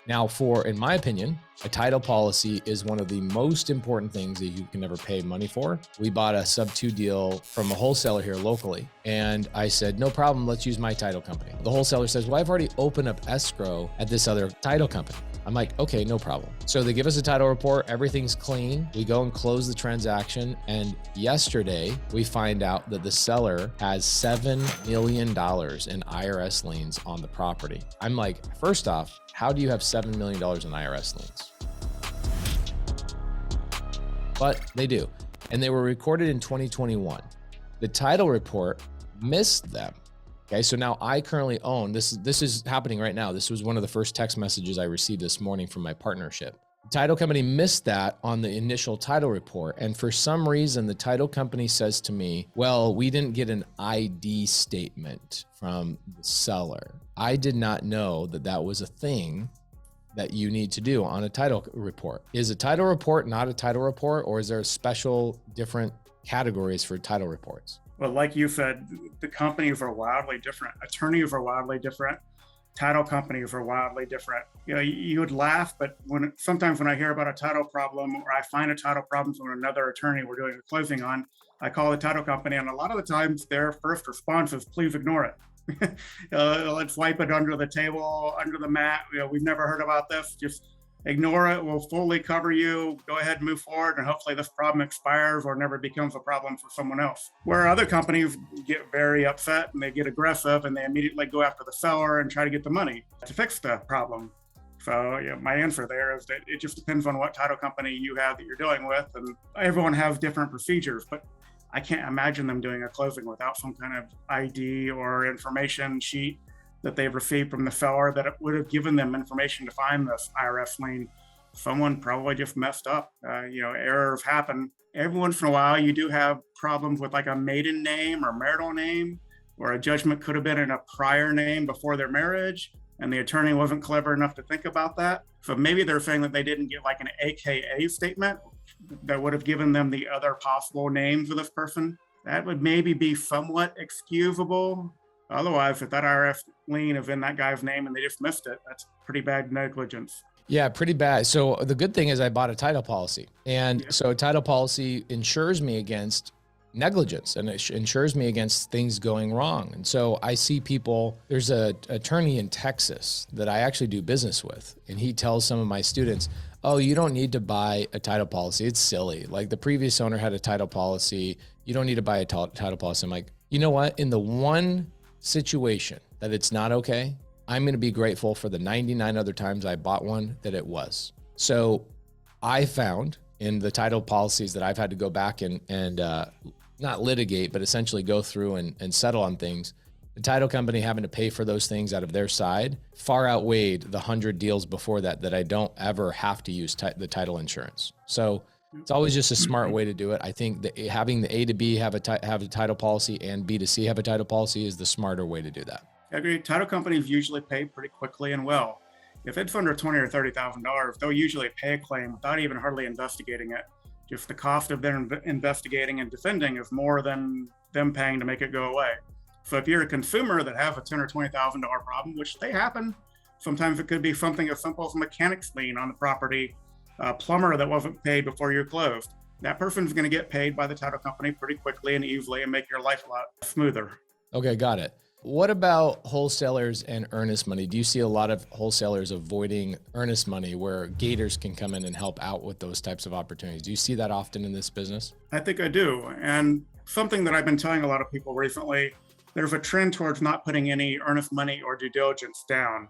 Now, in my opinion, a title policy is one of the most important things that you can ever pay money for. We bought a Subto deal from a wholesaler here locally. And I said, no problem, let's use my title company. The wholesaler says, well, I've already opened up escrow at this other title company. I'm like, okay, no problem. So they give us a title report, everything's clean. We go and close the transaction. And yesterday we find out that the seller has $7 million in IRS liens on the property. I'm like, first off, how do you have $7 million in IRS liens? But they do. And they were recorded in 2021. The title report missed them. Okay, so now I currently own, this is happening right now. This was one of the first text messages I received this morning from my partnership. The title company missed that on the initial title report. And for some reason, the title company says to me, well, we didn't get an ID statement from the seller. I did not know that that was a thing that you need to do on a title report. Is a title report not a title report, or is there special different categories for title reports? Well, like you said, the companies are wildly different. Attorneys are wildly different. Title companies are wildly different. You know, you would laugh, but sometimes when I hear about a title problem or I find a title problem from another attorney we're doing a closing on, I call the title company, and a lot of the times their first response is, please ignore it. Let's wipe it under the table, under the mat. You know, we've never heard about this. Just ignore it. We'll fully cover you. Go ahead and move forward. And hopefully this problem expires or never becomes a problem for someone else. Where other companies get very upset and they get aggressive and they immediately go after the seller and try to get the money to fix the problem. So my answer there is that it just depends on what title company you have that you're dealing with. And everyone has different procedures, but I can't imagine them doing a closing without some kind of ID or information sheet that they've received from the seller that it would have given them information to find this IRS lien. Someone probably just messed up. Errors happen. Every once in a while, you do have problems with like a maiden name or marital name, where a judgment could have been in a prior name before their marriage, and the attorney wasn't clever enough to think about that. So maybe they're saying that they didn't get like an AKA statement that would have given them the other possible names of this person. That would maybe be somewhat excusable. Otherwise, if that IRS lien is in that guy's name and they just missed it, that's pretty bad negligence. Yeah, pretty bad. So the good thing is I bought a title policy. And so a title policy insures me against negligence, and it insures me against things going wrong. And so I see people, there's an attorney in Texas that I actually do business with, and he tells some of my students, oh, you don't need to buy a title policy. It's silly. Like the previous owner had a title policy. You don't need to buy a title policy. I'm like, you know what? In the one situation that it's not okay, I'm going to be grateful for the 99 other times I bought one that it was. So I found in the title policies that I've had to go back and not litigate, but essentially go through and settle on things, the title company having to pay for those things out of their side far outweighed the 100 deals before that I don't ever have to use the title insurance. So it's always just a smart way to do it. I think that having the A to B have a title policy and B to C have a title policy is the smarter way to do that. I agree. Title companies usually pay pretty quickly and well. If it's under $20,000 or $30,000, they'll usually pay a claim without even hardly investigating it. Just the cost of their investigating and defending is more than them paying to make it go away. So if you're a consumer that have a $10,000 or $20,000 problem, which they happen, sometimes it could be something as simple as a mechanic's lien on the property, a plumber that wasn't paid before you're closed. That person's going to get paid by the title company pretty quickly and easily and make your life a lot smoother. Okay, got it. What about wholesalers and earnest money? Do you see a lot of wholesalers avoiding earnest money where gators can come in and help out with those types of opportunities? Do you see that often in this business? I think I do. And something that I've been telling a lot of people recently, there's a trend towards not putting any earnest money or due diligence down.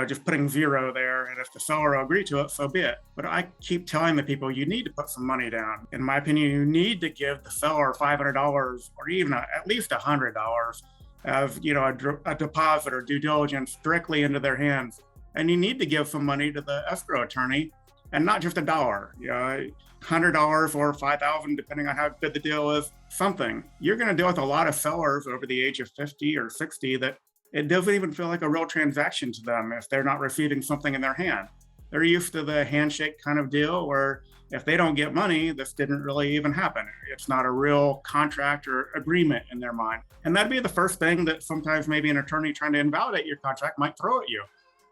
Just putting zero there, and if the seller will agree to it, so be it. But I keep telling the people, you need to put some money down. In my opinion, you need to give the seller $500 or even at least $100 of a deposit or due diligence directly into their hands. And you need to give some money to the escrow attorney, and not just $1. $100 or $5,000, depending on how good the deal is, something. You're going to deal with a lot of sellers over the age of 50 or 60 that it doesn't even feel like a real transaction to them if they're not receiving something in their hand. They're used to the handshake kind of deal where if they don't get money, this didn't really even happen. It's not a real contract or agreement in their mind. And that'd be the first thing that sometimes maybe an attorney trying to invalidate your contract might throw at you.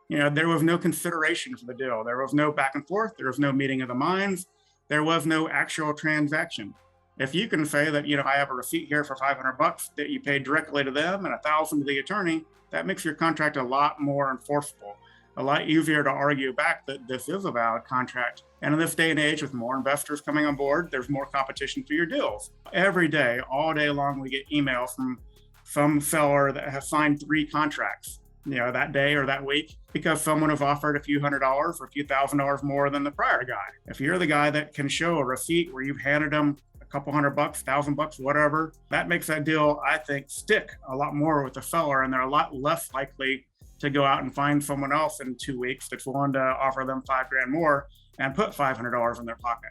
There was no consideration for the deal. There was no back and forth. There was no meeting of the minds. There was no actual transaction. If you can say that, I have a receipt here for $500 that you paid directly to them and $1,000 to the attorney, that makes your contract a lot more enforceable, a lot easier to argue back that this is a valid contract. And in this day and age, with more investors coming on board, there's more competition for your deals. Every day, all day long, we get email from some seller that has signed 3 contracts, that day or that week, because someone has offered a few $100 or a few $1,000 more than the prior guy. If you're the guy that can show a receipt where you've handed them a couple $100, $1,000, whatever, that makes that deal, I think, stick a lot more with the seller, and they're a lot less likely to go out and find someone else in 2 weeks that's willing to offer them $5,000 more and put $500 in their pocket.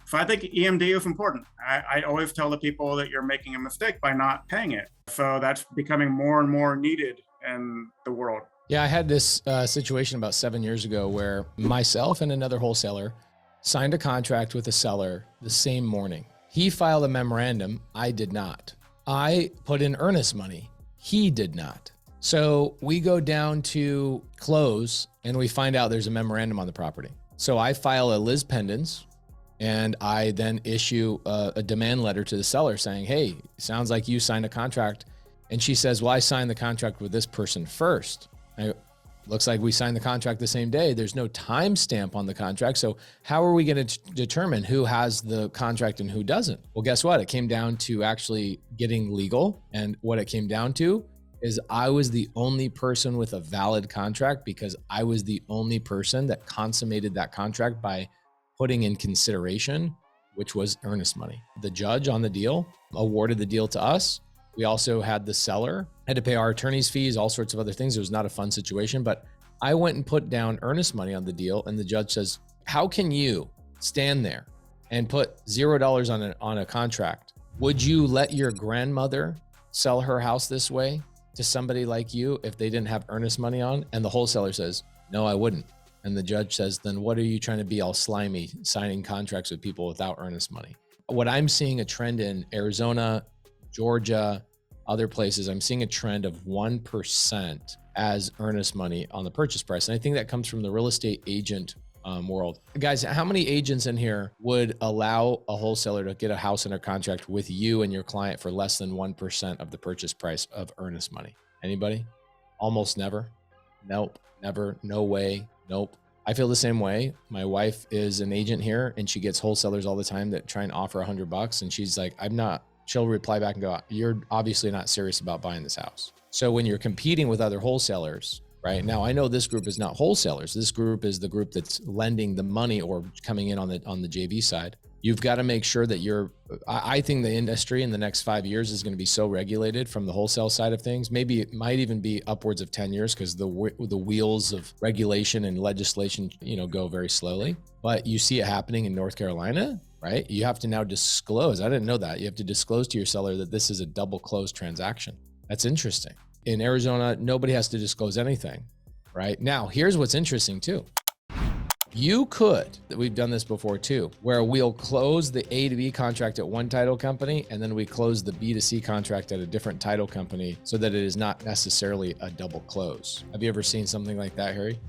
So I think EMD is important. I always tell the people that you're making a mistake by not paying it. So that's becoming more and more needed in the world. Yeah, I had this situation about 7 years ago where myself and another wholesaler signed a contract with a seller the same morning. He filed a memorandum. I did not. I put in earnest money. He did not. So we go down to close and we find out there's a memorandum on the property. So I file a lis pendens and I then issue a demand letter to the seller saying, hey, sounds like you signed a contract. And she says, well, I signed the contract with this person first. Looks like we signed the contract the same day. There's no timestamp on the contract. So how are we going to determine who has the contract and who doesn't? Well, guess what? It came down to actually getting legal. And what it came down to is I was the only person with a valid contract because I was the only person that consummated that contract by putting in consideration, which was earnest money. The judge on the deal awarded the deal to us. We also had the seller had to pay our attorney's fees, all sorts of other things. It was not a fun situation, but I went and put down earnest money on the deal. And the judge says, how can you stand there and put $0 on a contract? Would you let your grandmother sell her house this way to somebody like you if they didn't have earnest money on? And the wholesaler says, no, I wouldn't. And the judge says, then what are you trying to be all slimy, signing contracts with people without earnest money? What I'm seeing a trend in Arizona, Georgia, other places, I'm seeing a trend of 1% as earnest money on the purchase price. And I think that comes from the real estate agent world. Guys, how many agents in here would allow a wholesaler to get a house under contract with you and your client for less than 1% of the purchase price of earnest money? Anybody? Almost never. Nope. Never. No way. Nope. I feel the same way. My wife is an agent here and she gets wholesalers all the time that try and offer $100. And she's like, I'm not. She'll reply back and go, you're obviously not serious about buying this house. So when you're competing with other wholesalers, right now, I know this group is not wholesalers. This group is the group that's lending the money or coming in on the JV side. You've got to make sure that I think the industry in the next 5 years is going to be so regulated from the wholesale side of things. Maybe it might even be upwards of 10 years because the wheels of regulation and legislation, go very slowly. But you see it happening in North Carolina, right? You have to now disclose. I didn't know that. You have to disclose to your seller that this is a double closed transaction. That's interesting. In Arizona, nobody has to disclose anything, right? Now, here's what's interesting too. You could, we've done this before too, where we'll close the A to B contract at one title company and then we close the B to C contract at a different title company so that it is not necessarily a double close. Have you ever seen something like that, Harry?